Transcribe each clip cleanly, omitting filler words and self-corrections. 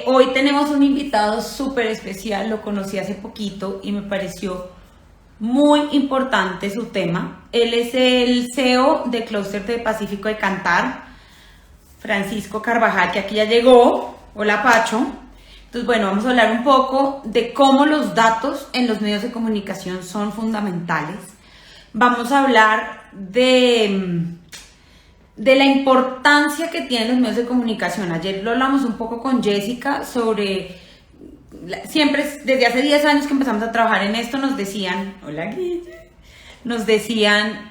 Hoy tenemos un invitado súper especial, lo conocí hace poquito y me pareció muy importante su tema. Él es el CEO de Clúster de Pacífico de Cantar, Francisco Carvajal, que aquí ya llegó. Hola, Pacho. Entonces, bueno, vamos a hablar un poco de cómo los datos en los medios de comunicación son fundamentales. Vamos a hablar de la importancia que tienen los medios de comunicación. Ayer lo hablamos un poco con Jessica sobre, siempre desde hace 10 años que empezamos a trabajar en esto nos decían, hola Guille, nos decían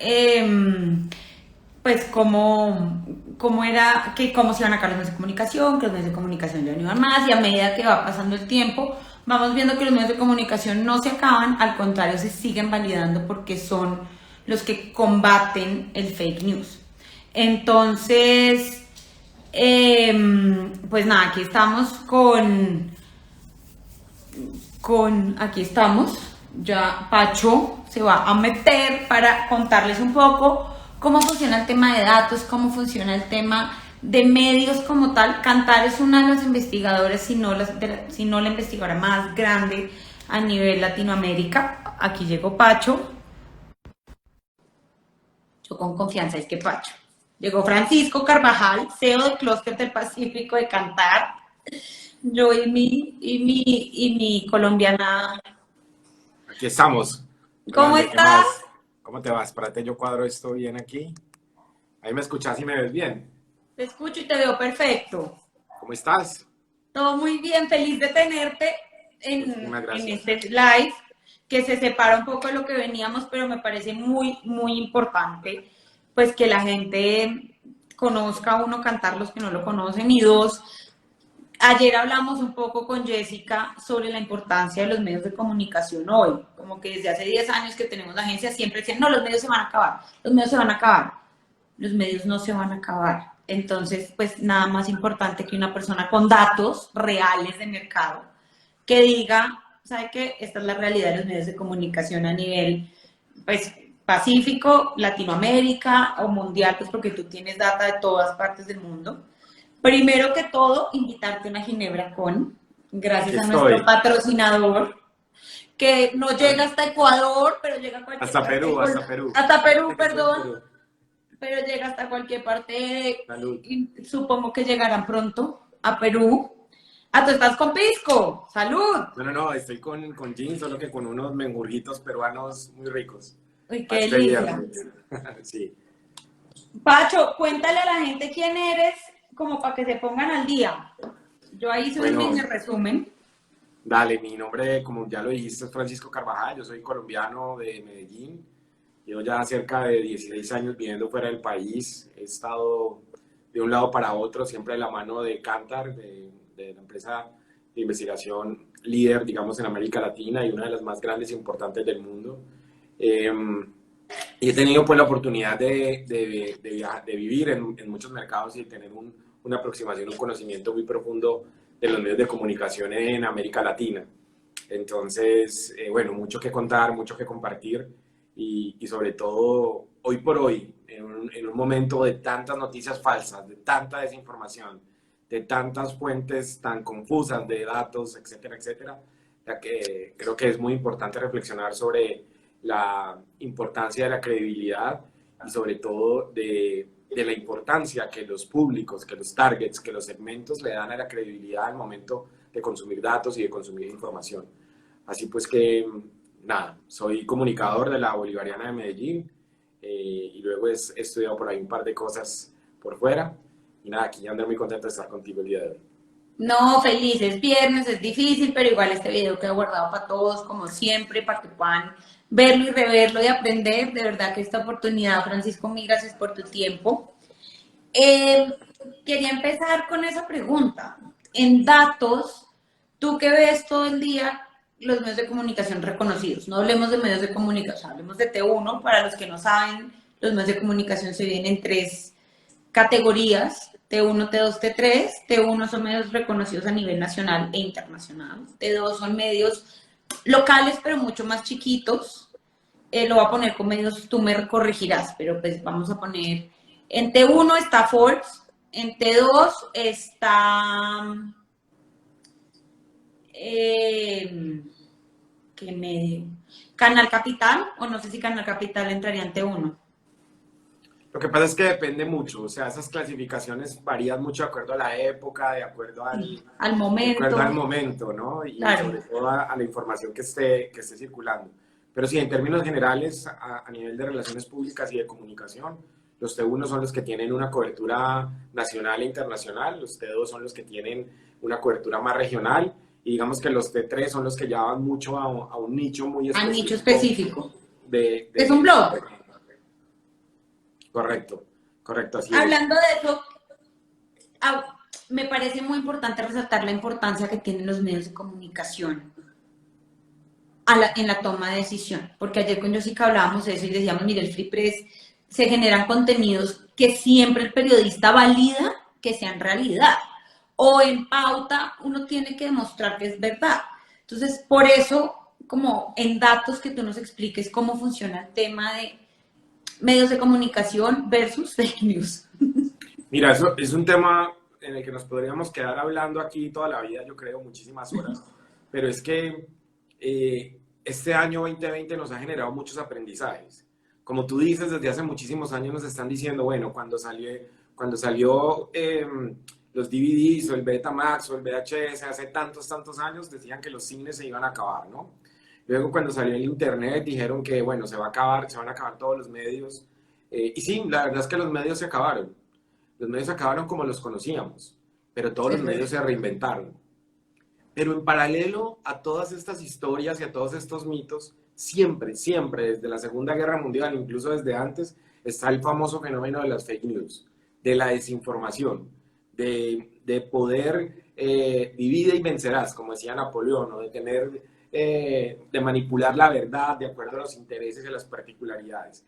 pues cómo era, que cómo se iban a acabar los medios de comunicación, que los medios de comunicación ya no iban más, y a medida que va pasando el tiempo vamos viendo que los medios de comunicación no se acaban, al contrario se siguen validando porque son los que combaten el fake news. Entonces, pues nada, aquí estamos aquí estamos, ya Pacho se va a meter para contarles un poco cómo funciona el tema de datos, cómo funciona el tema de medios como tal. Cantar es una de las investigadoras, si no la investigadora más grande a nivel Latinoamérica. Aquí llegó Pacho, yo con confianza, es que Pacho. Llegó Francisco Carvajal, CEO del Clúster del Pacífico de Cantar. Yo y mi colombiana. Aquí estamos. Hola, ¿Cómo André, ¿qué estás? más? ¿Cómo te vas? Espérate, yo cuadro esto bien aquí. Ahí me escuchas y me ves bien. Te escucho y te veo perfecto. ¿Cómo estás? Todo muy bien, feliz de tenerte Muchísimas en gracias. este live, que se separa un poco de lo que veníamos, pero me parece muy, muy importante, pues que la gente conozca, uno, cantar los que no lo conocen, y dos, ayer hablamos un poco con Jessica sobre la importancia de los medios de comunicación hoy, como que desde hace 10 años que tenemos la agencia siempre decían, no, los medios se van a acabar, los medios se van a acabar, los medios no se van a acabar. Entonces, pues nada más importante que una persona con datos reales de mercado que diga, ¿sabe qué? Esta es la realidad de los medios de comunicación a nivel, pues, Pacífico, Latinoamérica o mundial, pues porque tú tienes data de todas partes del mundo. Primero que todo, invitarte a una Ginebra con, Aquí gracias a nuestro estoy. patrocinador, que no llega hasta Ecuador, pero llega a cualquier Hasta parte, Perú, hasta Perú. hasta Perú, Fíjate que estoy en perdón, Perú. pero llega hasta cualquier parte, Salud. y supongo que llegarán pronto a Perú. Ah, tú estás con Pisco, salud. No, no, no, estoy con jeans, solo que con unos menjurjitos peruanos muy ricos. Uy, Para qué este delicia. viernes. Sí. Pacho, cuéntale a la gente quién eres, como para que se pongan al día. Yo ahí hice un mini Bueno, resumen. dale, mi nombre, como ya lo dijiste, es Francisco Carvajal. Yo soy colombiano de Medellín. Llevo ya cerca de 16 años viviendo fuera del país. He estado de un lado para otro, siempre de la mano de Kantar, de la empresa de investigación líder, digamos, en América Latina y una de las más grandes e importantes del mundo. Eh, y he tenido pues la oportunidad de vivir en muchos mercados y de tener una aproximación, un conocimiento muy profundo de los medios de comunicación en América Latina. Entonces, bueno, mucho que contar, mucho que compartir y sobre todo hoy por hoy, en un momento de tantas noticias falsas, de tanta desinformación, de tantas fuentes tan confusas de datos, etcétera, etcétera, ya que creo que es muy importante reflexionar sobre la importancia de la credibilidad y sobre todo de la importancia que los públicos, que los targets, que los segmentos le dan a la credibilidad al momento de consumir datos y de consumir información. Así pues que, nada, soy comunicador de la Bolivariana de Medellín y luego he estudiado por ahí un par de cosas por fuera. Y nada, aquí ando muy contento de estar contigo el día de hoy. No, feliz, es viernes, es difícil, pero igual este video queda guardado para todos, como siempre, para que puedan verlo y reverlo y aprender. De verdad que esta oportunidad, Francisco, mil gracias por tu tiempo. Eh, Quería empezar con esa pregunta. En datos, tú que ves todo el día los medios de comunicación reconocidos, no hablemos de medios de comunicación, hablemos de T1. Para los que no saben, los medios de comunicación se dividen en tres categorías: T1, T2, T3. T1 son medios reconocidos a nivel nacional e internacional. T2 son medios locales, pero mucho más chiquitos. Lo voy a poner con medios, tú me corregirás, pero pues vamos a poner, en T1 está Forbes, en T2 está ¿qué medio? Canal Capital, o no sé si Canal Capital entraría ante uno. Lo que pasa es que depende mucho, o sea, esas clasificaciones varían mucho de acuerdo a la época, Sí, al de acuerdo al momento, momento, ¿no? Y claro. sobre todo a la información que esté circulando. Pero sí, en términos generales, a nivel de relaciones públicas y de comunicación, los T1 son los que tienen una cobertura nacional e internacional, los T2 son los que tienen una cobertura más regional, y digamos que los T3 son los que llevan mucho a un nicho muy A nicho específico específico. de, Es un de, blog. Correcto, correcto, así es. Hablando de eso, me parece muy importante resaltar la importancia que tienen los medios de comunicación en la toma de decisión, porque ayer con Jessica hablábamos de eso y decíamos, mire, el Free Press se generan contenidos que siempre el periodista valida que sean realidad, o en pauta uno tiene que demostrar que es verdad. Entonces, por eso, como en datos que tú nos expliques cómo funciona el tema de medios de comunicación versus fake news. Mira, eso es un tema en el que nos podríamos quedar hablando aquí toda la vida, yo creo, muchísimas horas, pero es que este año 2020 nos ha generado muchos aprendizajes. Como tú dices, desde hace muchísimos años nos están diciendo, bueno, cuando salió los DVDs o el Betamax o el VHS hace tantos, tantos años, decían que los cines se iban a acabar, ¿no? Luego cuando salió el Internet dijeron que, bueno, se va a acabar, se van a acabar todos los medios. Y sí, la verdad es que los medios se acabaron. Los medios se acabaron como los conocíamos, pero todos los medios se reinventaron. Pero en paralelo a todas estas historias y a todos estos mitos, siempre, siempre, desde la Segunda Guerra Mundial, incluso desde antes, está el famoso fenómeno de las fake news, de la desinformación, de poder divide y vencerás, como decía Napoleón, ¿no? De tener, de manipular la verdad de acuerdo a los intereses y a las particularidades.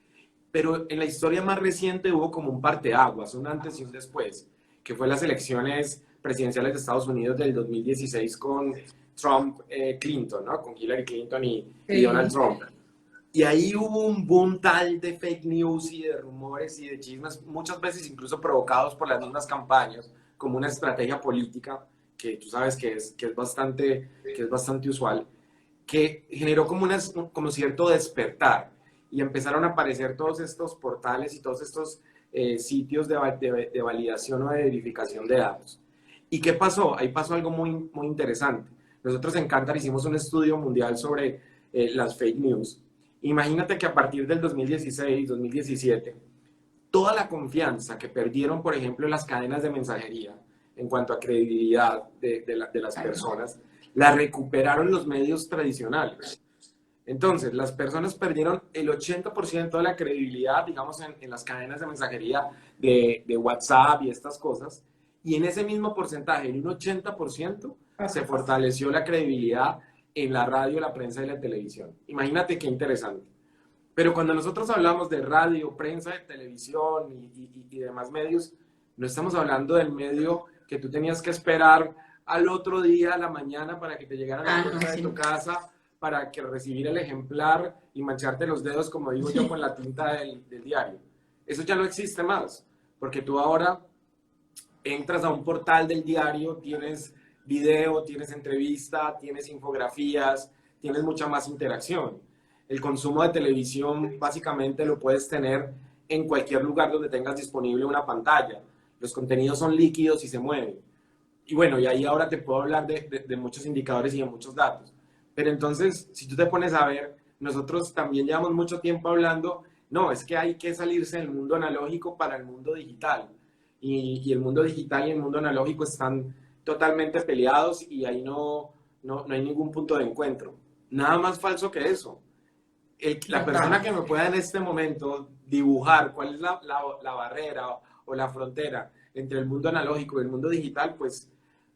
Pero en la historia más reciente hubo como un parteaguas, un antes y un después, que fue las elecciones presidenciales de Estados Unidos del 2016 con Trump-Clinton, ¿no? Con Hillary Clinton y Donald Trump. Y ahí hubo un boom tal de fake news y de rumores y de chismes, muchas veces incluso provocados por las mismas campañas, como una estrategia política, que tú sabes que es bastante usual, que generó como cierto despertar y empezaron a aparecer todos estos portales y todos estos sitios de validación o de verificación de datos. ¿Y qué pasó? Ahí pasó algo muy, muy interesante. Nosotros en Kantar hicimos un estudio mundial sobre las fake news. Imagínate que a partir del 2016, 2017, toda la confianza que perdieron, por ejemplo, las cadenas de mensajería en cuanto a credibilidad de las personas, la recuperaron los medios tradicionales. Entonces, las personas perdieron el 80% de la credibilidad, digamos, en las cadenas de mensajería de WhatsApp y estas cosas, y en ese mismo porcentaje, en un 80%, se fortaleció la credibilidad en la radio, la prensa y la televisión. Imagínate qué interesante. Pero cuando nosotros hablamos de radio, prensa, de televisión y demás medios, no estamos hablando del medio que tú tenías que esperar al otro día, a la mañana, para que te llegara a la puerta de tu casa, para que recibir el ejemplar y mancharte los dedos, como digo yo, con la tinta del diario. Eso ya no existe más, porque tú ahora entras a un portal del diario, tienes video, tienes entrevista, tienes infografías, tienes mucha más interacción. El consumo de televisión básicamente lo puedes tener en cualquier lugar donde tengas disponible una pantalla. Los contenidos son líquidos y se mueven. Y bueno, y ahí ahora te puedo hablar de muchos indicadores y de muchos datos. Pero entonces, si tú te pones a ver, nosotros también llevamos mucho tiempo hablando, no, es que hay que salirse del mundo analógico para el mundo digital. Y el mundo digital y el mundo analógico están totalmente peleados y ahí no hay ningún punto de encuentro. Nada más falso que eso. La persona que me pueda en este momento dibujar cuál es la barrera o la frontera entre el mundo analógico y el mundo digital, pues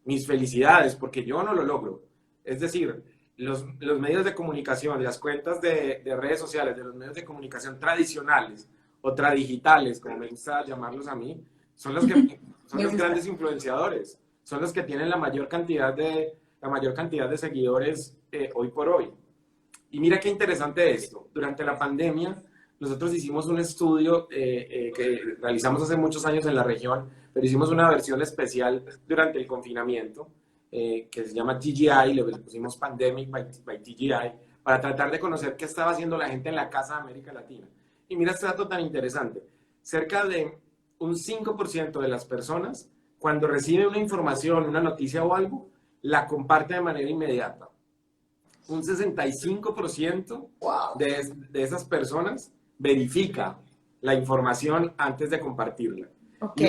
mis felicidades, porque yo no lo logro. Es decir, los medios de comunicación, las cuentas de redes sociales, de los medios de comunicación tradicionales o tradigitales, como me gusta llamarlos a mí, son los grandes influenciadores, son los que tienen la mayor cantidad de seguidores hoy por hoy. Y mira qué interesante esto. Durante la pandemia, nosotros hicimos un estudio que realizamos hace muchos años en la región, pero hicimos una versión especial durante el confinamiento. que se llama TGI, le pusimos Pandemic by TGI, para tratar de conocer qué estaba haciendo la gente en la casa de América Latina. Y mira este dato tan interesante. Cerca de un 5% de las personas, cuando recibe una información, una noticia o algo, la comparte de manera inmediata. Un 65% Wow. de esas personas verifica la información antes de compartirla. Ok,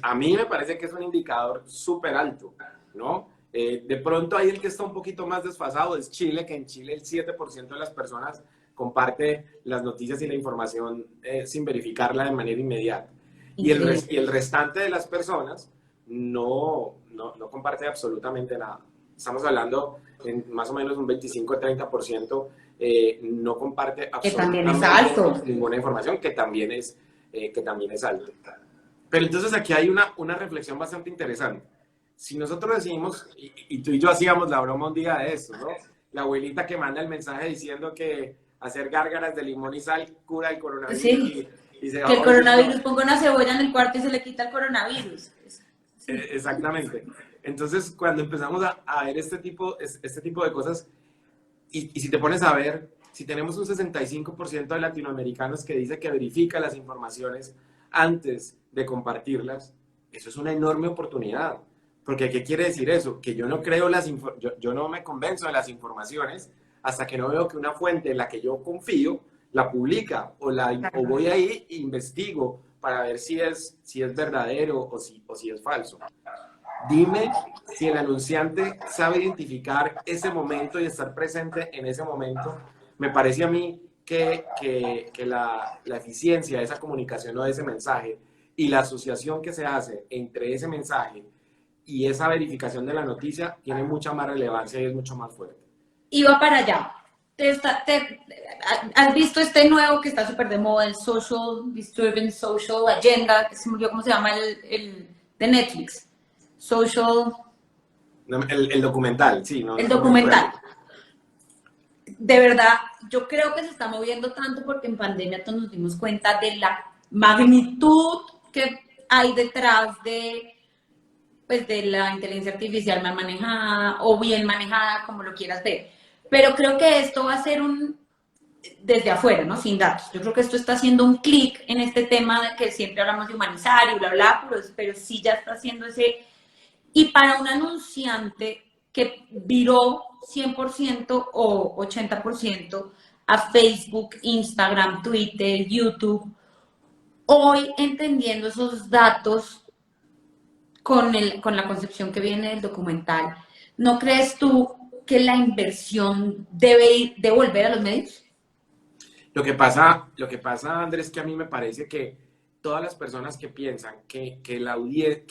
A mí me parece que es un indicador súper alto, ¿no? De pronto ahí el que está un poquito más desfasado es Chile, que en Chile el 7% de las personas comparte las noticias y la información sin verificarla de manera inmediata. increíble. Y el restante de las personas no comparte absolutamente nada. Estamos hablando en más o menos un 25-30% no comparte Que también es absolutamente alto. ninguna información, que también es alto. Pero entonces aquí hay una reflexión bastante interesante. Si nosotros decimos, y tú y yo hacíamos la broma un día de eso, ¿no? La abuelita que manda el mensaje diciendo que hacer gárgaras de limón y sal cura el coronavirus Sí, y se que va el volviendo. coronavirus, ponga una cebolla en el cuarto y se le quita el coronavirus. Sí. Exactamente. Entonces, cuando empezamos a ver este tipo de cosas, y si te pones a ver, si tenemos un 65% de latinoamericanos que dice que verifica las informaciones antes de compartirlas, eso es una enorme oportunidad. Porque, ¿qué quiere decir eso? Que yo no creo yo no me convenzo de las informaciones hasta que no veo que una fuente en la que yo confío la publica o voy ahí e investigo para ver si es verdadero o si es falso. Dime si el anunciante sabe identificar ese momento y estar presente en ese momento. Me parece a mí que la eficiencia de esa comunicación o de ese mensaje y la asociación que se hace entre ese mensaje y esa verificación de la noticia tiene mucha más relevancia y es mucho más fuerte. Iba para allá. ¿Has visto este nuevo que está súper de moda, el Social Disturbance, Social Agenda, que se me olvidó cómo se llama el de Netflix? Social, El documental, sí, el no recuerdo. documental. De verdad, yo creo que se está moviendo tanto porque en pandemia todos nos dimos cuenta de la magnitud que hay detrás de, pues, de la inteligencia artificial mal manejada o bien manejada, como lo quieras ver. Pero creo que esto va a ser desde afuera, ¿no? Sin datos. Yo creo que esto está haciendo un clic en este tema de que siempre hablamos de humanizar y bla, bla, pero sí ya está haciendo ese. Y para un anunciante que viró 100% o 80% a Facebook, Instagram, Twitter, YouTube, hoy entendiendo esos datos con la concepción que viene del documental, ¿no crees tú que la inversión debe devolver a los medios? Lo que pasa, Andrés, que a mí me parece que todas las personas que piensan que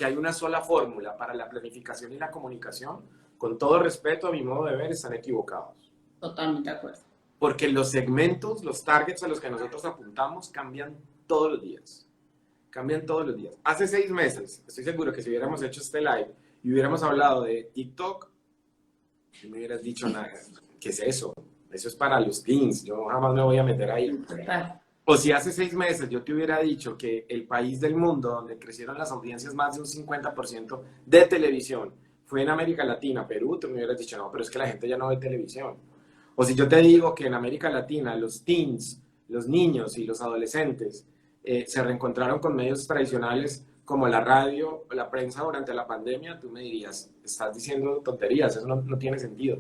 hay una sola fórmula para la planificación y la comunicación, con todo respeto a mi modo de ver, están equivocados. Totalmente de acuerdo. Porque los segmentos, los targets a los que nosotros apuntamos cambian todos los días. Cambian todos los días. Hace 6 meses, estoy seguro que si hubiéramos hecho este live y hubiéramos hablado de TikTok, no me hubieras dicho nada. ¿Qué es eso? Eso es para los teens. Yo jamás me voy a meter ahí. Total. O si hace 6 meses yo te hubiera dicho que el país del mundo donde crecieron las audiencias más de un 50% de televisión fue en América Latina, Perú, tú me hubieras dicho, no, pero es que la gente ya no ve televisión. O si yo te digo que en América Latina los teens, los niños y los adolescentes se reencontraron con medios tradicionales como la radio o la prensa durante la pandemia, tú me dirías, estás diciendo tonterías, eso no tiene sentido.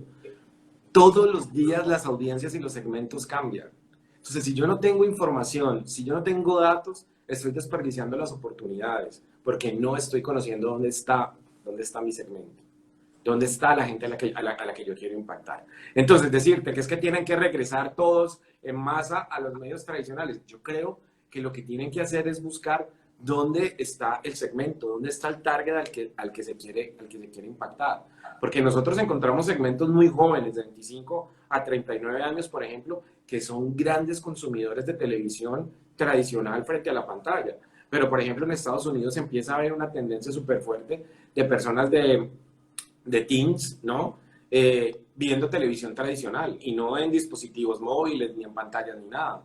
Todos los días las audiencias y los segmentos cambian. Entonces, si yo no tengo información, si yo no tengo datos, estoy desperdiciando las oportunidades, porque no estoy conociendo dónde está mi segmento, dónde está la gente a la que yo quiero impactar. Entonces, decirte que es que tienen que regresar todos en masa a los medios tradicionales, yo creo que lo que tienen que hacer es buscar dónde está el segmento, dónde está el target al que se quiere impactar. Porque nosotros encontramos segmentos muy jóvenes, de 25 a 39 años, por ejemplo, que son grandes consumidores de televisión tradicional frente a la pantalla. Pero, por ejemplo, en Estados Unidos empieza a haber una tendencia súper fuerte de personas de teens, ¿no? Viendo televisión tradicional y no en dispositivos móviles, ni en pantallas, ni nada.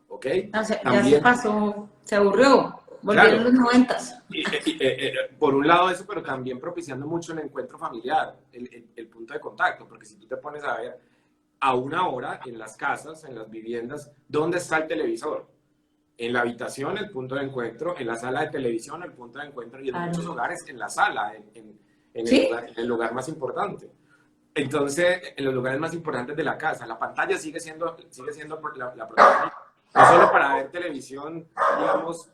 ¿Ok? No, ya se También, pasó, se aburrió. Volvieron Claro, los 90s. por un lado eso, pero también propiciando mucho el encuentro familiar, el punto de contacto, porque si tú te pones a ver a una hora en las casas, en las viviendas, ¿dónde está el televisor? En la habitación, el punto de encuentro, en la sala de televisión, el punto de encuentro, y en muchos Claro. hogares, en la sala, ¿Sí? en el lugar más importante. Entonces, en los lugares más importantes de la casa, la pantalla sigue siendo la protagonista. No solo para ver televisión, digamos,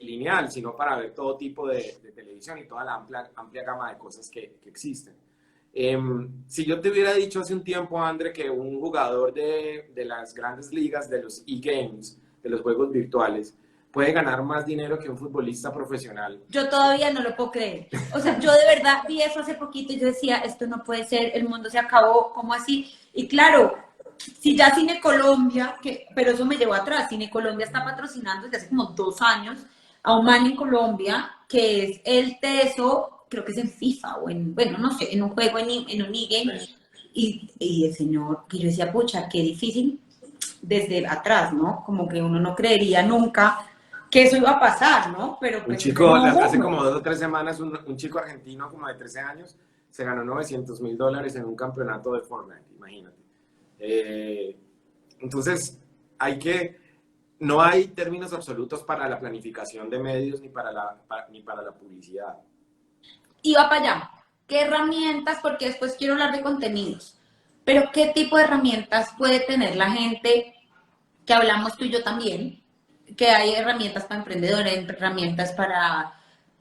lineal, sino para ver todo tipo de televisión y toda la amplia gama de cosas que existen. Si yo te hubiera dicho hace un tiempo, André, que un jugador de las grandes ligas, de los e-games, de los juegos virtuales, puede ganar más dinero que un futbolista profesional. Yo todavía no lo puedo creer. O sea, yo de verdad vi eso hace poquito y yo decía, esto no puede ser, el mundo se acabó, ¿cómo así? Y claro, si ya Cine Colombia, pero eso me llevó atrás, Cine Colombia está patrocinando desde hace como 2 años a un man en Colombia que es el teso, creo que es en FIFA o en, bueno, no sé, en un juego, en un e-game. Y el señor, que yo decía, pucha, qué difícil desde atrás, ¿no? Como que uno no creería nunca que eso iba a pasar, ¿no? Pero Un pues es el chico, nuevo hace mundo. como 2 o 3 semanas, un chico argentino como de 13 años se ganó $900,000 en un campeonato de Fortnite, imagínate. Eh, entonces, no hay términos absolutos para la planificación de medios ni para la publicidad. Y va para allá. ¿Qué herramientas? Porque después quiero hablar de contenidos. Pero ¿qué tipo de herramientas puede tener la gente que hablamos tú y yo también? Que hay herramientas para emprendedores, herramientas para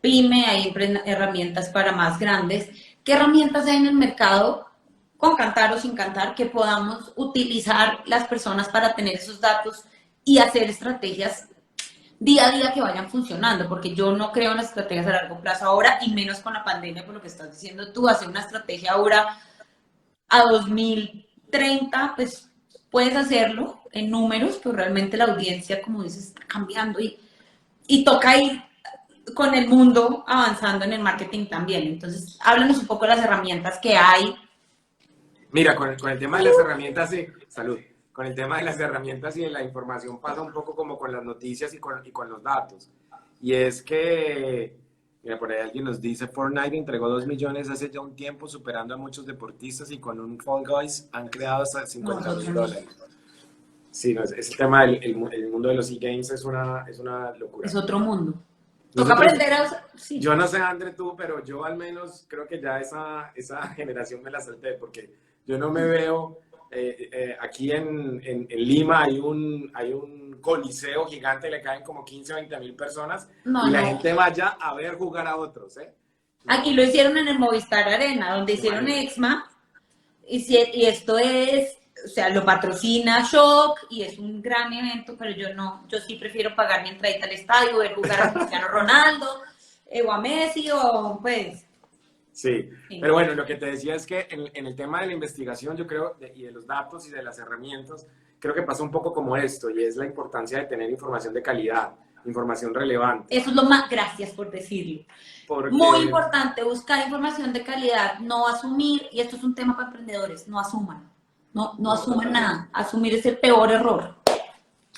pyme, hay herramientas para más grandes. ¿Qué herramientas hay en el mercado, con cantar o sin cantar, que podamos utilizar las personas para tener esos datos y hacer estrategias día a día que vayan funcionando? Porque yo no creo en las estrategias a largo plazo ahora, y menos con la pandemia, por lo que estás diciendo tú, hacer una estrategia ahora a 2030, pues puedes hacerlo en números, pero realmente la audiencia, como dices, está cambiando y toca ir con el mundo avanzando en el marketing también. Entonces, háblanos un poco de las herramientas que hay. Mira, con el tema de las herramientas y salud, con el tema de las herramientas y de la información pasa un poco como con las noticias y con los datos. Y es que, mira, por ahí alguien nos dice, Fortnite entregó 2 millones hace ya un tiempo, superando a muchos deportistas y con un Fall Guys han creado hasta 50 mil Nosotros no. dólares. Sí, no, ese tema el mundo de los e-games es una Es locura. otro mundo. Toca Nosotros, aprender a... Sí. yo no sé, André, tú, pero yo al menos creo que ya esa generación me la salté, porque yo no me veo, aquí en Lima hay un coliseo gigante, le caen como 15 o 20 mil personas No, y la no. gente vaya a ver jugar a otros, ¿eh? Aquí No, lo hicieron en el Movistar Arena, donde hicieron imagínate. EXMA, y esto es, o sea, lo patrocina Shock y es un gran evento, pero yo no, yo sí prefiero pagar mi entradita al estadio, ver jugar a Cristiano Ronaldo, o a Messi, o pues, Sí, sí. pero bueno, lo que te decía es que en el tema de la investigación, yo creo, y de los datos y de las herramientas, creo que pasa un poco como esto, y es la importancia de tener información de calidad, información relevante, Eso es lo más, gracias por decirlo. Muy porque, importante, buscar información de calidad, no asumir, y esto es un tema para emprendedores, no asuman, no no, asuman totalmente. nada, asumir es el peor error.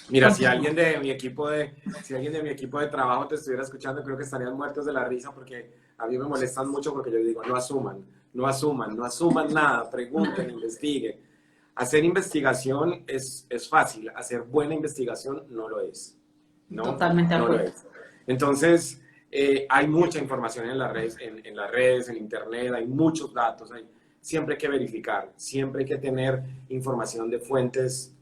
Mira, Continúa. si alguien de mi equipo de trabajo te estuviera escuchando, creo que estarían muertos de la risa porque a mí me molestan mucho porque yo digo, no asuman, no asuman, no asuman nada, pregunten, investiguen. Hacer investigación es fácil, hacer buena investigación no lo es, ¿no? Totalmente de No lo acuerdo. es. Entonces, hay mucha información en las redes, en las redes, en internet, hay muchos datos, siempre hay que verificar, siempre hay que tener información de fuentes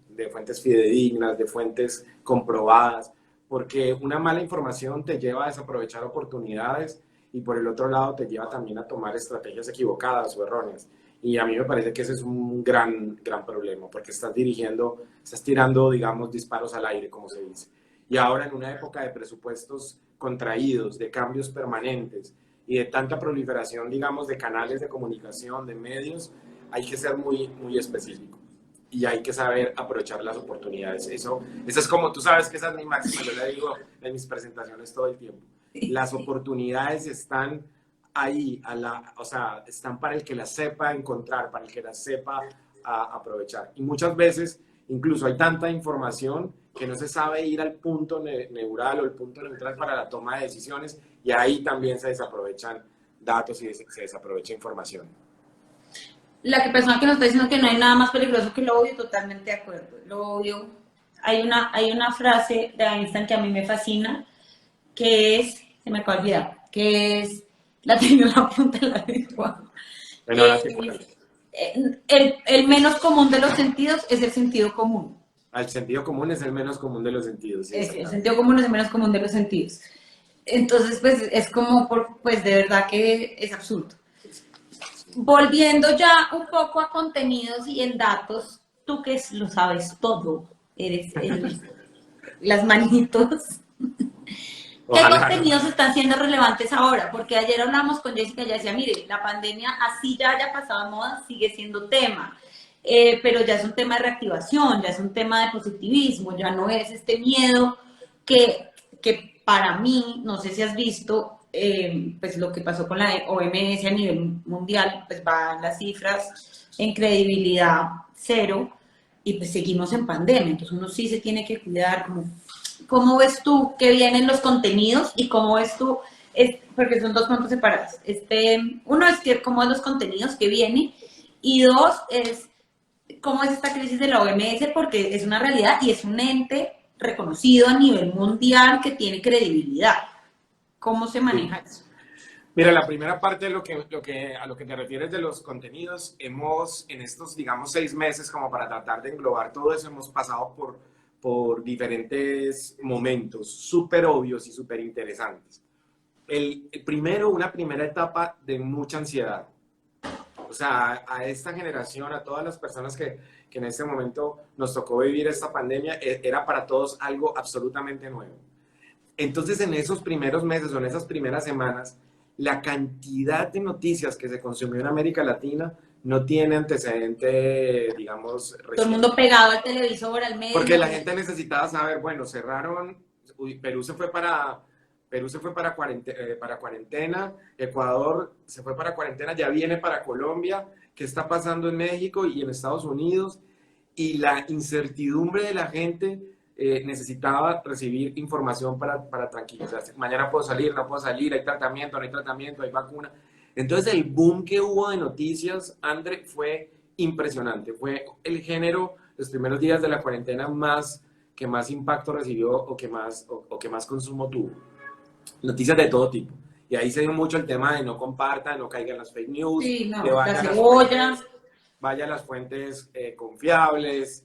fidedignas, de fuentes comprobadas, porque una mala información te lleva a desaprovechar oportunidades y por el otro lado te lleva también a tomar estrategias equivocadas o erróneas. Y a mí me parece que ese es un gran problema, porque estás tirando, digamos, disparos al aire, como se dice. Y ahora en una época de presupuestos contraídos, de cambios permanentes y de tanta proliferación, digamos, de canales de comunicación, de medios, hay que ser muy específico y hay que saber aprovechar las oportunidades. Eso es como, tú sabes que esa es mi máxima, yo le digo en mis presentaciones todo el tiempo. Las oportunidades están ahí, o sea, están para el que las sepa encontrar, para el que las sepa aprovechar. Y muchas veces Incluso hay tanta información que no se sabe ir al punto neural o el punto neutral para la toma de decisiones, y ahí también se desaprovechan datos y se desaprovecha información. La persona que nos está diciendo que no hay nada más peligroso que lo odio, totalmente de acuerdo. Lo odio. Hay una frase de Einstein que a mí me fascina, que es, se me acaba de olvidar, que es, la tengo en la punta de la lengua. Bueno, ahora sí, El menos común de los sentidos es el sentido común. el sentido común es el menos común de los sentidos. Sí, El sentido común es el menos común de los sentidos. Entonces, pues es como, pues de verdad que es absurdo. Volviendo ya un poco a contenidos y en datos, tú que lo sabes todo, eres las manitos. ¿Qué Ojalá. contenidos están siendo relevantes ahora? Porque ayer hablamos con Jessica y ella decía, mire, la pandemia así ya haya pasado de moda, sigue siendo tema. Pero ya es un tema de reactivación, ya es un tema de positivismo, ya no es este miedo que para mí, no sé si has visto, pues lo que pasó con la OMS a nivel mundial, pues van las cifras en credibilidad cero y pues seguimos en pandemia, entonces uno sí se tiene que cuidar. ¿Cómo ves tú que vienen los contenidos y cómo ves tú, porque son dos puntos separados? Uno es que cómo es los contenidos que vienen y dos es cómo es esta crisis de la OMS, porque es una realidad y es un ente reconocido a nivel mundial que tiene credibilidad. ¿Cómo se maneja eso? Mira, la primera parte de a lo que te refieres de los contenidos, hemos en estos, digamos, 6 meses, como para tratar de englobar todo eso, hemos pasado por diferentes momentos súper obvios y súper interesantes. Primero, una primera etapa de mucha ansiedad. O sea, a esta generación, a todas las personas que en este momento nos tocó vivir esta pandemia, era para todos algo absolutamente nuevo. Entonces, en esos primeros meses o en esas primeras semanas, la cantidad de noticias que se consumió en América Latina no tiene antecedente, digamos, reciente. Todo el mundo pegado al televisor, al medio. Porque la gente necesitaba saber, bueno, cerraron, Perú se fue para cuarentena, Ecuador se fue para cuarentena, ya viene para Colombia, qué está pasando en México y en Estados Unidos, y la incertidumbre de la gente necesitaba recibir información para tranquilizarse. Mañana puedo salir, no puedo salir, hay tratamiento, no hay tratamiento, hay vacuna. Entonces el boom que hubo de noticias, André, fue impresionante. Fue el género, los primeros días de la cuarentena que más impacto recibió o que más consumo tuvo. Noticias de todo tipo. Y ahí se dio mucho el tema de no compartan, no caigan las fake news, Sí, no, que vaya a las fuentes confiables,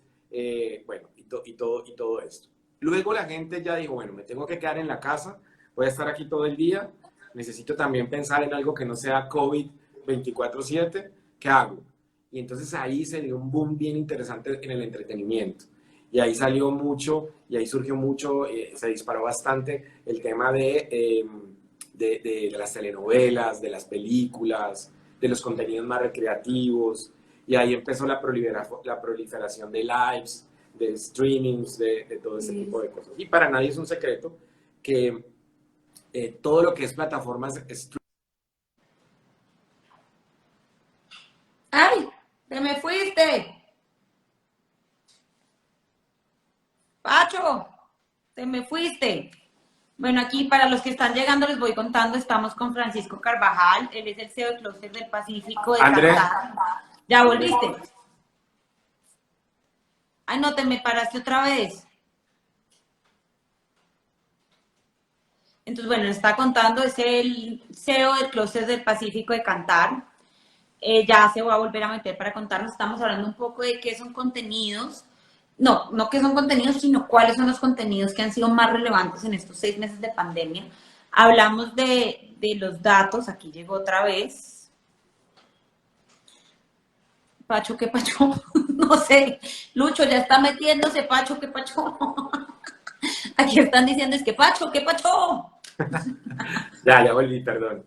bueno, y todo esto. Luego la gente ya dijo, bueno, me tengo que quedar en la casa, voy a estar aquí todo el día, necesito también pensar en algo que no sea COVID 24/7, ¿qué hago? Y entonces ahí se dio un boom bien interesante en el entretenimiento. Y ahí salió mucho, y ahí surgió mucho, se disparó bastante el tema de las telenovelas, de las películas, de los contenidos más recreativos. Y ahí empezó la proliferación de lives, de streamings, de todo ese tipo de cosas. Y para nadie es un secreto que todo lo que es plataformas streaming. ¡Ay! ¡Se me fuiste! ¡Pacho! ¡Se me fuiste! Bueno, aquí para los que están llegando les voy contando, estamos con Francisco Carvajal, él es el CEO de Clúster del Pacífico de André. Qatar. ¿Ya volviste? Ay, no, te me paraste otra vez. Entonces, bueno, les está contando, es el CEO del Clúster del Pacífico de Qatar. Ya se va a volver a meter para contarnos, estamos hablando un poco de qué son contenidos. No qué son contenidos, sino cuáles son los contenidos que han sido más relevantes en estos 6 meses de pandemia. Hablamos de los datos, aquí llegó otra vez. Pacho, ¿qué Pacho? No sé, Lucho ya está metiéndose, Pacho, ¿qué Pacho? Aquí están diciendo, es que Pacho, ¿qué Pacho? Ya volví, perdón.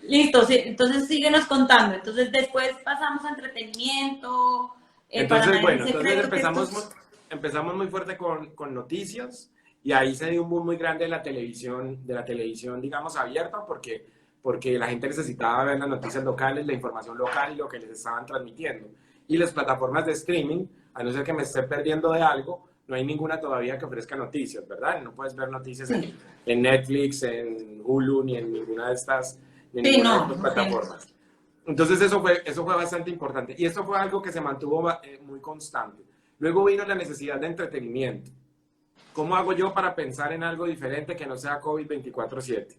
Listo, sí, entonces síguenos contando. Entonces después pasamos a entretenimiento. Entonces, bueno, entonces empezamos muy fuerte con noticias, y ahí se dio un boom muy grande de la televisión, digamos, abierta, porque la gente necesitaba ver las noticias locales, la información local y lo que les estaban transmitiendo. Y las plataformas de streaming, a no ser que me esté perdiendo de algo, no hay ninguna todavía que ofrezca noticias, ¿verdad? No puedes ver noticias Sí, en Netflix, en Hulu, ni en ninguna de estas, ni en sí, ninguna de no, estas no sé. plataformas. Entonces eso fue bastante importante. Y esto fue algo que se mantuvo muy constante. Luego vino la necesidad de entretenimiento. ¿Cómo hago yo para pensar en algo diferente que no sea COVID 24/7?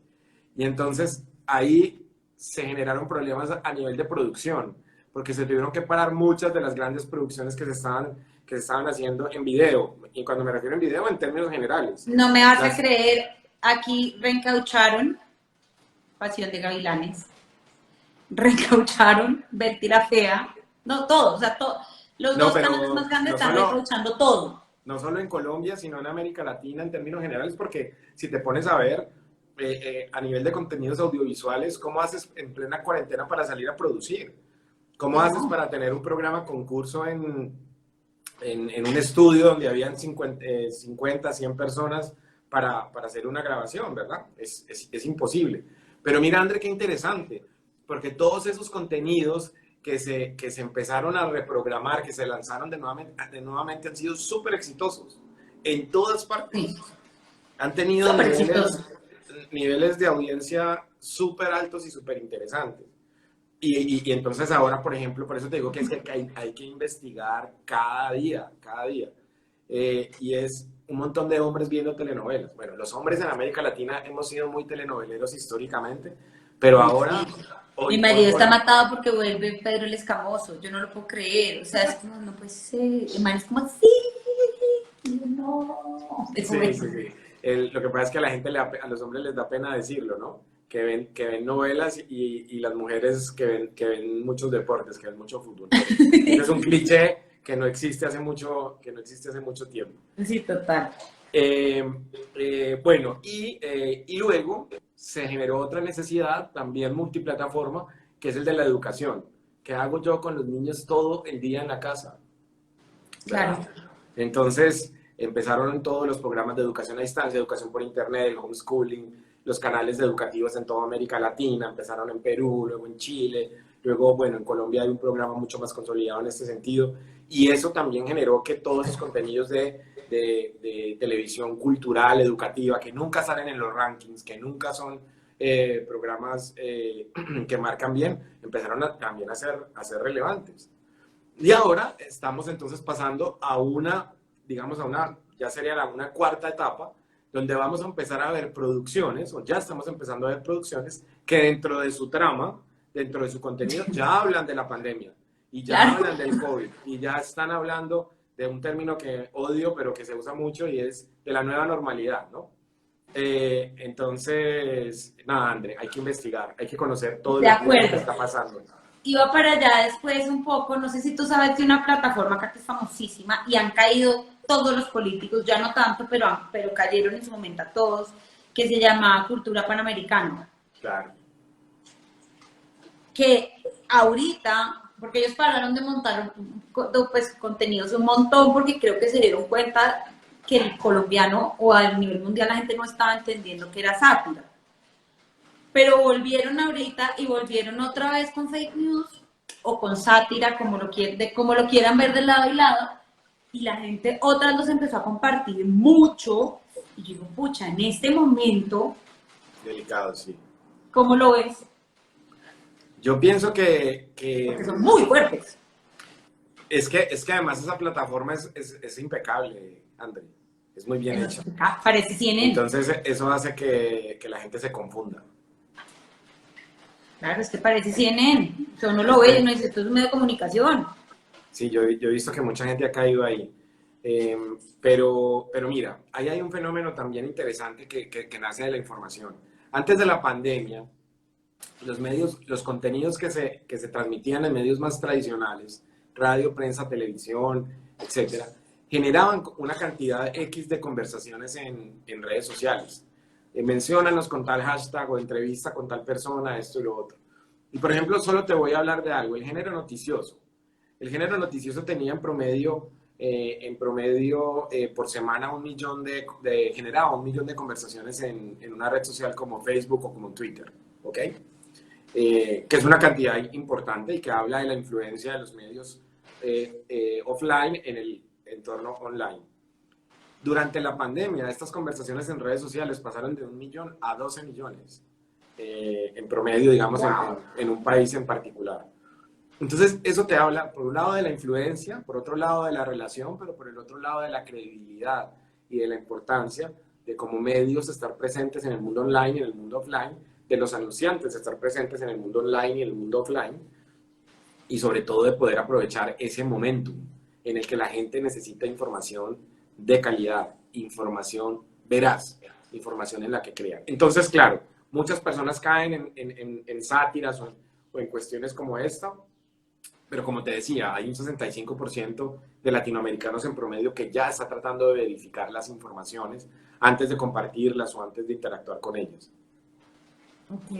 Y entonces ahí se generaron problemas a nivel de producción, porque se tuvieron que parar muchas de las grandes producciones que se estaban haciendo en video. Y cuando me refiero en video, en términos generales. No me vas a Las, creer, aquí reencaucharon Pasión de Gavilanes, reencaucharon Betty la Fea, no, todo, o sea, los no, dos canales más pero grandes están reencauchando todo. no solo en Colombia, sino en América Latina en términos generales, porque si te pones a ver a nivel de contenidos audiovisuales, ¿cómo haces en plena cuarentena para salir a producir? ¿Cómo haces No, para tener un programa concurso en un estudio donde habían 50 100 personas para hacer una grabación, ¿verdad? Es imposible. Pero mira, André, qué interesante, porque todos esos contenidos que se empezaron a reprogramar, que se lanzaron de nuevamente han sido súper exitosos en todas sí, partes. Han tenido súper exitoso. niveles de audiencia súper altos y súper interesantes. Y entonces ahora, por ejemplo, por eso te digo que es que hay que investigar cada día, cada día. Y es un montón de hombres viendo telenovelas. Bueno, los hombres en América Latina hemos sido muy telenoveleros históricamente, pero Uy, ahora, sí. Mi marido está matado porque vuelve Pedro el Escamoso. Yo no lo puedo creer. O sea, es como, no puede ser. El man es como así. Y yo, no. Es sí, horrible. sí, sí. Lo que pasa es que a la gente, a los hombres les da pena decirlo, ¿no? Que ven novelas y las mujeres que ven muchos deportes, que ven mucho fútbol. Pero ese es un cliché que no existe hace mucho, que no existe hace mucho tiempo. Sí, total. Eh, bueno, y luego se generó otra necesidad, también multiplataforma, que es el de la educación. ¿Qué hago yo con los niños todo el día en la casa? Claro. ¿Verdad? Entonces empezaron todos los programas de educación a distancia, educación por internet, el homeschooling, los canales educativos en toda América Latina, empezaron en Perú, luego en Chile, luego, bueno, en Colombia hay un programa mucho más consolidado en este sentido, y eso también generó que todos esos contenidos de televisión cultural, educativa, que nunca salen en los rankings, que nunca son programas que marcan bien, empezaron también a ser relevantes. Y ahora estamos entonces pasando a una, digamos, ya sería una cuarta etapa, donde vamos a empezar a ver producciones, o ya estamos empezando a ver producciones, que dentro de su trama, dentro de su contenido, ya hablan de la pandemia, y ya Claro. hablan del COVID, y ya están hablando de un término que odio, pero que se usa mucho, y es de la nueva normalidad, ¿no? Entonces, nada, André, hay que investigar, hay que conocer todo De lo que acuerdo. está pasando. Iba para allá después un poco, no sé si tú sabes de una plataforma acá que es famosísima y han caído todos los políticos, ya no tanto, pero cayeron en su momento a todos, que se llama Cultura Panamericana. Claro. Que ahorita, porque ellos pararon de montar pues, contenidos un montón, porque creo que se dieron cuenta que el colombiano o a nivel mundial la gente no estaba entendiendo que era sátira. Pero volvieron ahorita y volvieron otra vez con fake news o con sátira, como lo quieran ver de lado y lado, y la gente otra vez los empezó a compartir mucho, y yo digo, pucha, en este momento, Delicado, sí. ¿cómo lo ves? Yo pienso Porque son muy fuertes. es que además esa plataforma es impecable, André. Es muy bien hecha. Parece CNN. Entonces eso hace que la gente se confunda. Claro, es que parece CNN. Uno lo ve y uno dice, esto es un medio de comunicación. Sí, yo he visto que mucha gente ha caído ahí. Pero mira, ahí hay un fenómeno también interesante que nace de la información. Antes de la pandemia, los contenidos que se transmitían en medios más tradicionales, radio, prensa, televisión, etcétera, generaban una cantidad X de conversaciones en redes sociales. Menciónanos con tal hashtag o entrevista con tal persona, esto y lo otro. Y por ejemplo, solo te voy a hablar de algo, el género noticioso. El género noticioso tenía en promedio por semana generaba 1 millón de conversaciones en una red social como Facebook o como Twitter, ¿ok? Que es una cantidad importante y que habla de la influencia de los medios offline en el entorno online. Durante la pandemia, estas conversaciones en redes sociales pasaron de 1 millón a 12 millones en promedio, digamos, en un país en particular. Entonces, eso te habla, por un lado, de la influencia, por otro lado, de la relación, pero por el otro lado, de la credibilidad y de la importancia de como medios estar presentes en el mundo online y en el mundo offline, de los anunciantes estar presentes en el mundo online y en el mundo offline, y sobre todo de poder aprovechar ese momentum en el que la gente necesita información de calidad, información veraz, información en la que crean. Entonces, claro, muchas personas caen en sátiras o en cuestiones como esta, pero como te decía, hay un 65% de latinoamericanos en promedio que ya está tratando de verificar las informaciones antes de compartirlas o antes de interactuar con ellas. Ok.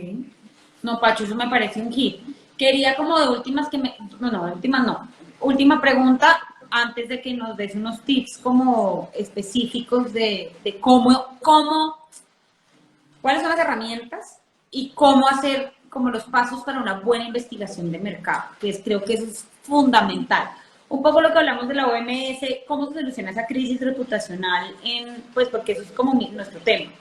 No, Pacho, eso me parece un hit. Quería como de últimas que me... No, de últimas no. Última pregunta, antes de que nos des unos tips como específicos de cuáles son las herramientas y cómo hacer como los pasos para una buena investigación de mercado, creo que eso es fundamental. Un poco lo que hablamos de la OMS, cómo se soluciona esa crisis reputacional, pues porque eso es como nuestro tema.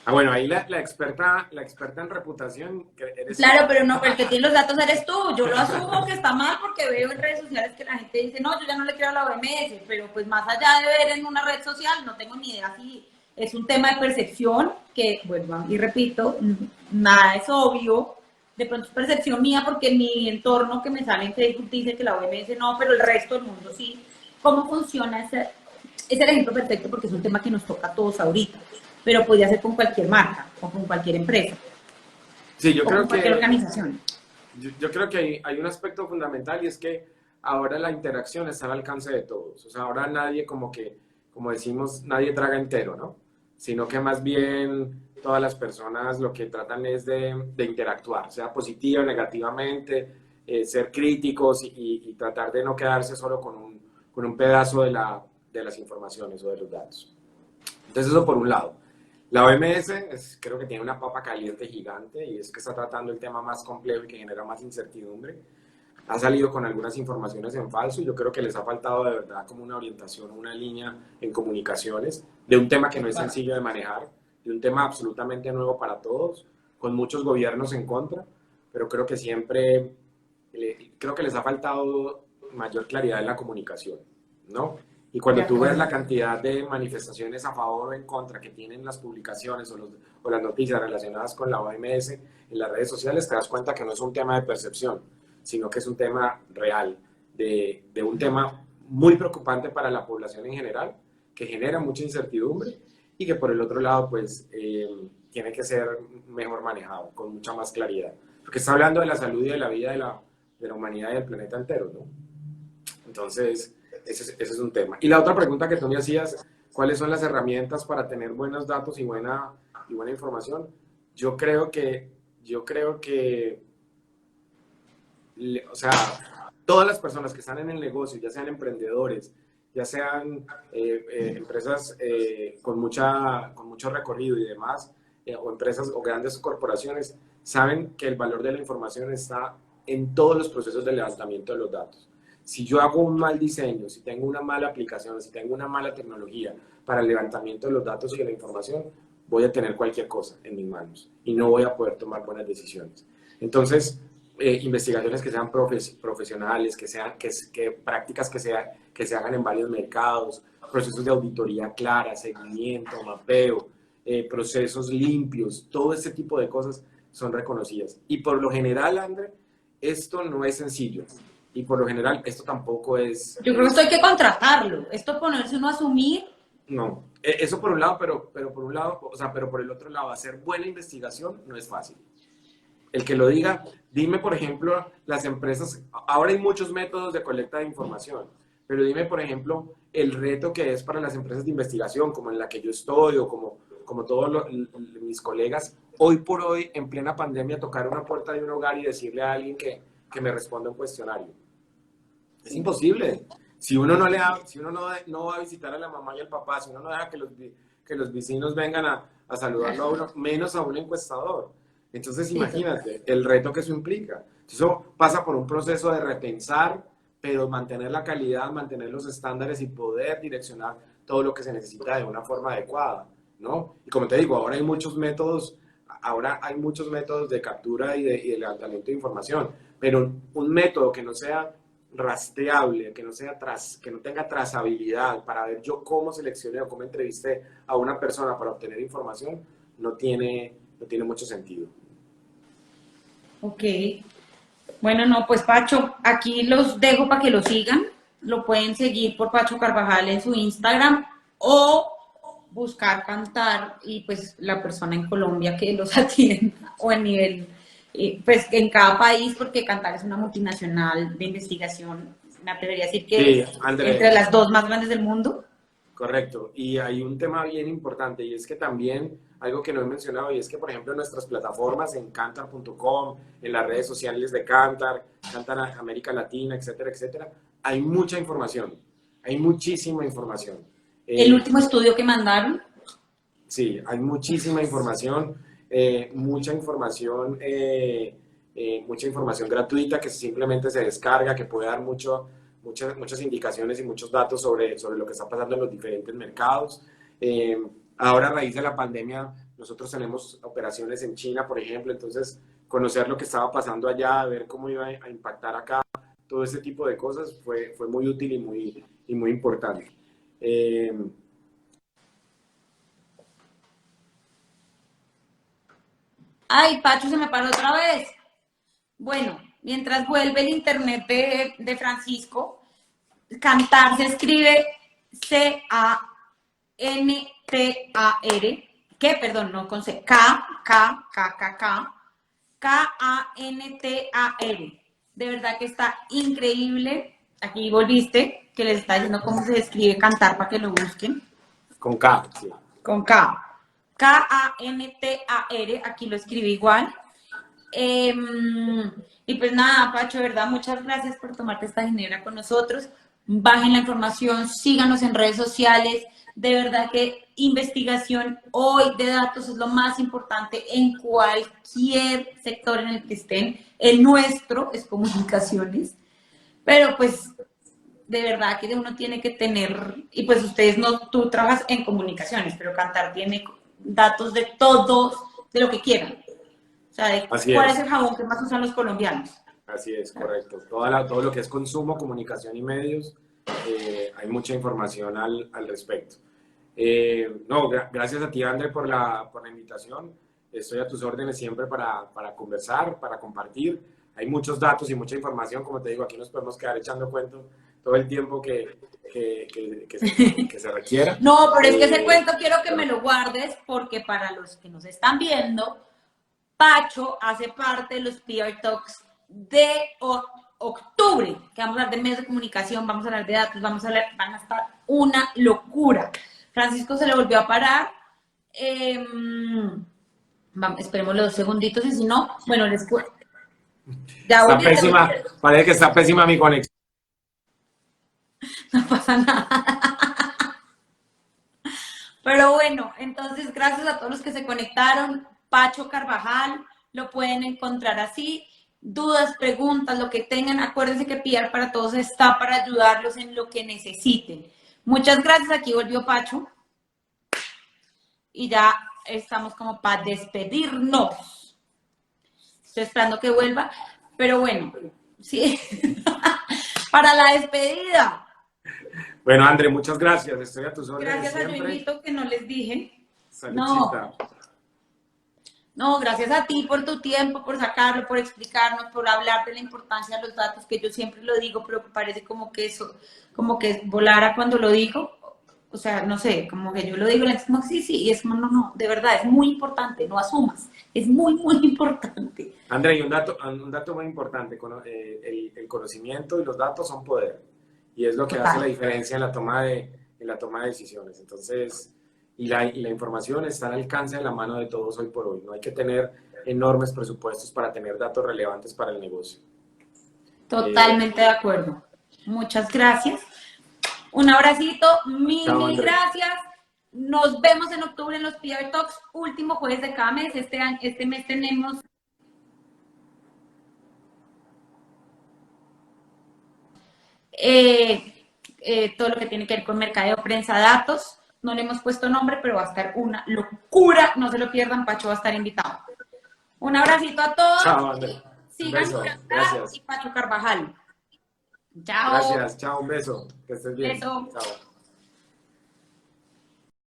Bueno, ahí la experta en reputación eres claro, pero no, el que tiene los datos eres tú. Yo lo asumo que está mal porque veo en redes sociales que la gente dice, no, yo ya no le creo a la OMS, pero pues más allá de ver en una red social, no tengo ni idea si es un tema de percepción, que, bueno, y repito, nada es obvio. De pronto es percepción mía porque mi entorno que me sale en Facebook dice que la OMS no, pero el resto del mundo sí. ¿Cómo funciona ese? Es el ejemplo perfecto porque es un tema que nos toca a todos ahorita, pero podría ser con cualquier marca o con cualquier empresa. Sí, yo o creo con cualquier organización. Yo creo que hay un aspecto fundamental y es que ahora la interacción está al alcance de todos. O sea, ahora nadie como decimos, nadie traga entero, ¿no? Sino que más bien todas las personas lo que tratan es de interactuar, sea positiva o negativamente, ser críticos y tratar de no quedarse solo con un pedazo de las informaciones o de los datos. Entonces eso por un lado. La OMS creo que tiene una papa caliente gigante y es que está tratando el tema más complejo y que genera más incertidumbre. Ha salido con algunas informaciones en falso y yo creo que les ha faltado de verdad como una orientación, una línea en comunicaciones de un tema que no es sencillo de manejar, de un tema absolutamente nuevo para todos, con muchos gobiernos en contra, pero creo que creo que les ha faltado mayor claridad en la comunicación, ¿no? Y cuando tú ves la cantidad de manifestaciones a favor o en contra que tienen las publicaciones o las noticias relacionadas con la OMS en las redes sociales, te das cuenta que no es un tema de percepción, sino que es un tema real, de un tema muy preocupante para la población en general, que genera mucha incertidumbre y que por el otro lado, pues, tiene que ser mejor manejado, con mucha más claridad. Porque está hablando de la salud y de la vida de la humanidad y del planeta entero, ¿no? Entonces, ese es un tema. Y la otra pregunta que tú me hacías, ¿cuáles son las herramientas para tener buenos datos y buena información? Yo creo que o sea, todas las personas que están en el negocio, ya sean emprendedores, ya sean empresas con mucho recorrido y demás, o empresas o grandes corporaciones, saben que el valor de la información está en todos los procesos de levantamiento de los datos. Si yo hago un mal diseño, si tengo una mala aplicación, si tengo una mala tecnología para el levantamiento de los datos y de la información, voy a tener cualquier cosa en mis manos y no voy a poder tomar buenas decisiones. Entonces, investigaciones que sean profesionales, que prácticas que se hagan en varios mercados, procesos de auditoría clara, seguimiento, mapeo, procesos limpios, todo este tipo de cosas son reconocidas. Y por lo general, André, esto no es sencillo. Y por lo general, esto tampoco es... Yo creo que esto hay que contratarlo. Esto ponerse uno a asumir... No, eso por un lado, pero por un lado, o sea, pero por el otro lado, hacer buena investigación no es fácil. El que lo diga, dime, por ejemplo, las empresas, ahora hay muchos métodos de colecta de información, pero dime, por ejemplo, el reto que es para las empresas de investigación, como en la que yo estoy o como todos mis colegas, hoy por hoy, en plena pandemia, tocar una puerta de un hogar y decirle a alguien que me responda un cuestionario. Es imposible. Si uno no va a visitar a la mamá y al papá, si uno no deja que los vecinos vengan a saludarlo a uno, menos a un encuestador. Entonces, imagínate el reto que eso implica. Eso pasa por un proceso de repensar pero mantener la calidad, mantener los estándares y poder direccionar todo lo que se necesita de una forma adecuada, ¿no? Y como te digo, ahora hay muchos métodos de captura y de levantamiento de información, pero un método que no sea rastreable, que no tenga trazabilidad para ver yo cómo seleccioné o cómo entrevisté a una persona para obtener información, no tiene mucho sentido. Ok. Bueno, no, pues Pacho, aquí los dejo para que lo sigan. Lo pueden seguir por Pacho Carvajal en su Instagram o buscar Cantar y pues la persona en Colombia que los atienda o en nivel, pues en cada país, porque Cantar es una multinacional de investigación, me atrevería a decir que Sí, es entre André, las dos más grandes del mundo. correcto. Y hay un tema bien importante y es que también algo que no he mencionado y es que, por ejemplo, en nuestras plataformas, en cantar.com, en las redes sociales de Cantar, Cantar América Latina, etcétera, etcétera, hay mucha información, hay muchísima información. El Eh, último estudio que mandaron, sí, hay muchísima información, mucha información gratuita que simplemente se descarga, que puede dar muchas indicaciones y muchos datos sobre lo que está pasando en los diferentes mercados. Eh, Ahora, a raíz de la pandemia, nosotros tenemos operaciones en China, por ejemplo, entonces conocer lo que estaba pasando allá, ver cómo iba a impactar acá, todo ese tipo de cosas fue muy útil y muy importante. Eh, ay, Pacho se me paró otra vez. Bueno, mientras vuelve el internet de Francisco, Cantar se escribe C-A-N-T-A-R, ¿qué? Perdón, no con C, K-A-N-T-A-R. De verdad que está increíble. Aquí volviste, que les está diciendo cómo se escribe Cantar para que lo busquen. con K, sí. Con K. K-A-N-T-A-R, aquí lo escribí igual. Eh, y pues nada, Pacho, de verdad, muchas gracias por tomarte esta ginebra con nosotros. Bajen la información, síganos en redes sociales. De verdad que investigación hoy de datos es lo más importante en cualquier sector en el que estén. El nuestro es comunicaciones, pero pues de verdad que uno tiene que tener, y pues ustedes no, tú trabajas en comunicaciones, pero Cantar tiene datos de todos, de lo que quieran. O sea, de Así cuál es es. el jabón que más usan los colombianos. Así es, correcto. Todo lo que es consumo, comunicación y medios, hay mucha información al respecto. No, gracias a ti, André, por la invitación. Estoy a tus órdenes siempre para conversar, para compartir. Hay muchos datos y mucha información. Como te digo, aquí nos podemos quedar echando cuentos todo el tiempo que se requiera. No, pero es que ese Eh, cuento quiero que me pero lo guardes porque para los que nos están viendo, Pacho hace parte de los PR Talks de octubre, que vamos a hablar de medios de comunicación, vamos a hablar de datos, van a estar una locura. Francisco se le volvió a parar. Esperemos los 2 segunditos y si no, bueno, les cuento. Ya está volviste, pésima, parece que está pésima mi conexión. no pasa nada. Pero bueno, entonces gracias a todos los que se conectaron. Pacho Carvajal, lo pueden encontrar así. Dudas, preguntas, lo que tengan, acuérdense que PR para Todos está para ayudarlos en lo que necesiten. Muchas gracias, aquí volvió Pacho. Y ya estamos como para despedirnos. Estoy esperando que vuelva, pero bueno, sí. Para la despedida. Bueno, André, muchas gracias. Estoy a tus órdenes Gracias a siempre. Joinito que no les dije. No, Saludcita. no, gracias a ti por tu tiempo, por sacarlo, por explicarnos, por hablar de la importancia de los datos, que yo siempre lo digo, pero parece como que eso, como que volara cuando lo digo. O sea, no sé, como que yo lo digo, no, sí, sí, y es como, no, no, de verdad, es muy importante, no asumas, es muy, muy importante. André, y un dato muy importante, el conocimiento y los datos son poder, y es lo que hace la Total. diferencia en la toma de decisiones. Entonces, y la información está al alcance de la mano de todos hoy por hoy. No hay que tener enormes presupuestos para tener datos relevantes para el negocio. Eh, Totalmente de acuerdo. Muchas gracias. Un abracito, mil, Chao, mil André. gracias. Nos vemos en octubre en los PR Talks, último jueves de cada mes. Este mes tenemos todo lo que tiene que ver con mercadeo, prensa, datos. No le hemos puesto nombre, pero va a estar una locura. No se lo pierdan, Pacho va a estar invitado. Un abracito a todos. Chao, André. Un Sigan beso. Curaca y Gracias. Pacho Carvajal. Chao. Gracias. Chao, un beso. Que estés bien. Beso. Chao.